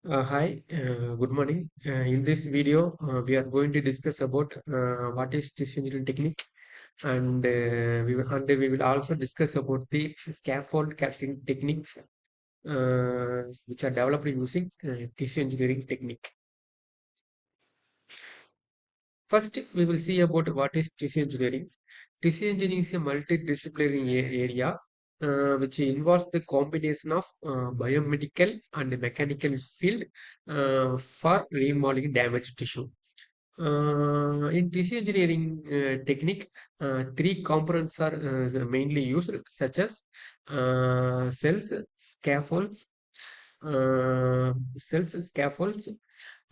Good morning. In this video, we are going to discuss about what is tissue engineering technique, and we will also discuss about the scaffold casting techniques, which are developed using tissue engineering technique. First, we will see about what is tissue engineering. Tissue engineering is a multidisciplinary area which involves the combination of biomedical and mechanical field for remodeling damaged tissue. In tissue engineering technique, three components are mainly used, such as cells, scaffolds,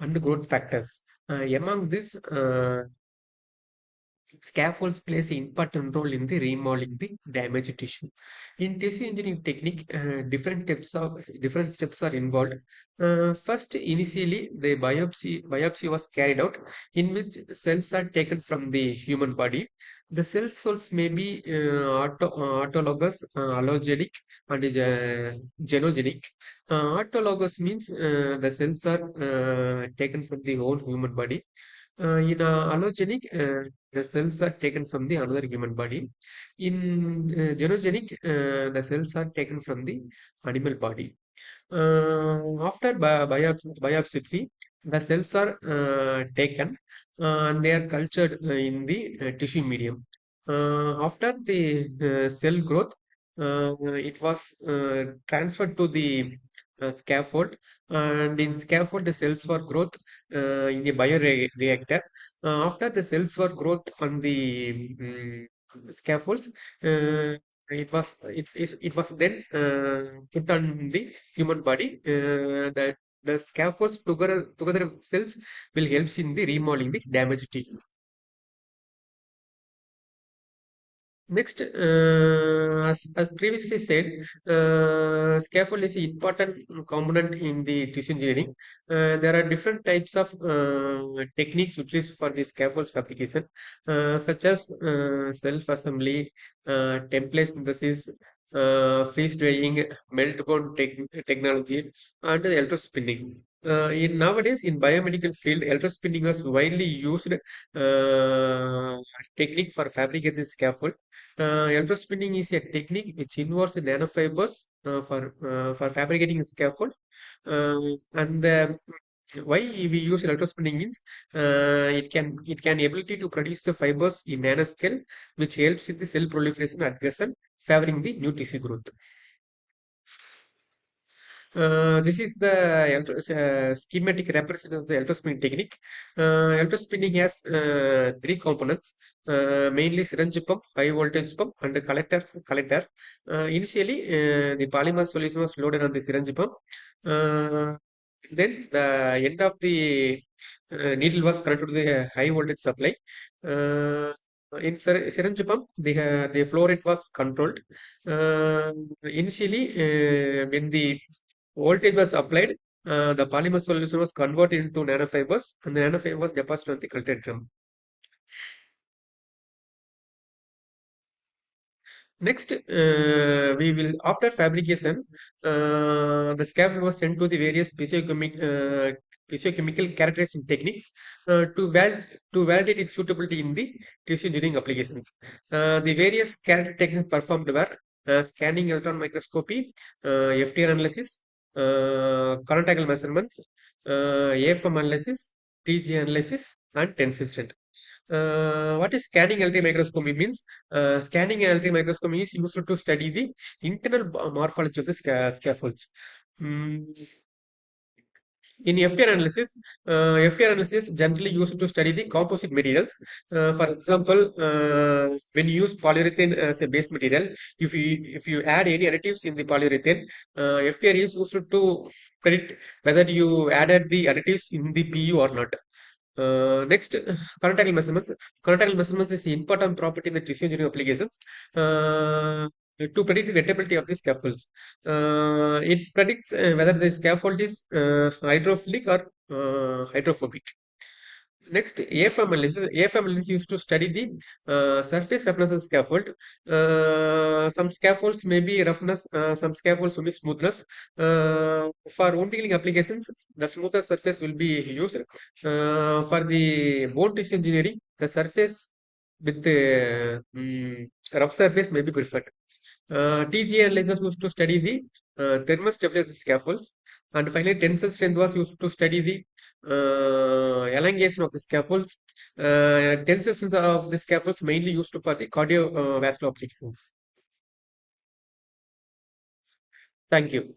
and growth factors. Among this, scaffolds plays an important role in the remodeling the damaged tissue. In tissue engineering technique, different steps are involved. First, initially, the biopsy was carried out, in which cells are taken from the human body. The cell source may be autologous, allogenic, and genogenic. Autologous means the cells are taken from the whole human body. In allogenic, the cells are taken from the another human body. In genogenic, the cells are taken from the animal body. After biopsy, the cells are taken and they are cultured in the tissue medium. After the cell growth, it was transferred to the scaffold, and in scaffold, the cells for growth in the bioreactor. After the cells were growth on the scaffolds, it was then put on the human body. That the scaffolds together cells will help in the remodeling the damaged tissue. Next, as previously said, scaffold is an important component in the tissue engineering. There are different types of techniques utilized for the scaffold fabrication, such as self-assembly, template synthesis, freeze drying, melt-blown technology, and electrospinning. Nowadays, in biomedical field, electrospinning was widely used technique for fabricating scaffold. Electrospinning is a technique which involves nanofibers for fabricating a scaffold. And why we use electrospinning means it can ability to produce the fibers in nanoscale, which helps in the cell proliferation adhesion, favoring the new tissue growth. This is the schematic representation of the electrospinning technique. Electrospinning has three components, mainly syringe pump, high voltage pump, and a collector. Initially, the polymer solution was loaded on the syringe pump. Uh, then the end of the needle was connected to the high voltage supply. Uh, in syringe pump, the flow rate was controlled. Initially, when the voltage was applied, the polymer solution was converted into nanofibers, and the nanofibers deposited on the cultured drum. Next, we will after fabrication, the scaffold was sent to the various physiochemical characterization techniques to validate its suitability in the tissue engineering applications. The various character techniques performed were scanning electron microscopy, FTR analysis, current angle measurements, AFM analysis, TG analysis, and tensile strength. What is scanning electron microscopy means? Scanning electron microscopy is used to study the internal morphology of the scaffolds. Mm, in FTR analysis generally used to study the composite materials. For example, when you use polyurethane as a base material, if you add any additives in the polyurethane, FTR is used to predict whether you added the additives in the PU or not. Next, current angle measurements. Current angle measurements is the important property in the tissue engineering applications. To predict the wettability of the scaffolds. It predicts whether the scaffold is hydrophilic or hydrophobic. Next, AFM analysis. AFM analysis used to study the surface roughness of scaffold. Some scaffolds may be roughness, some scaffolds will be smoothness. For wound healing applications, the smoother surface will be used. For the bone tissue engineering, the surface with rough surface may be preferred. TGA analysis used to study the thermostability of the scaffolds, and finally tensile strength was used to study the elongation of the scaffolds. Tensile strength of the scaffolds mainly used for the cardiovascular applications. Thank you.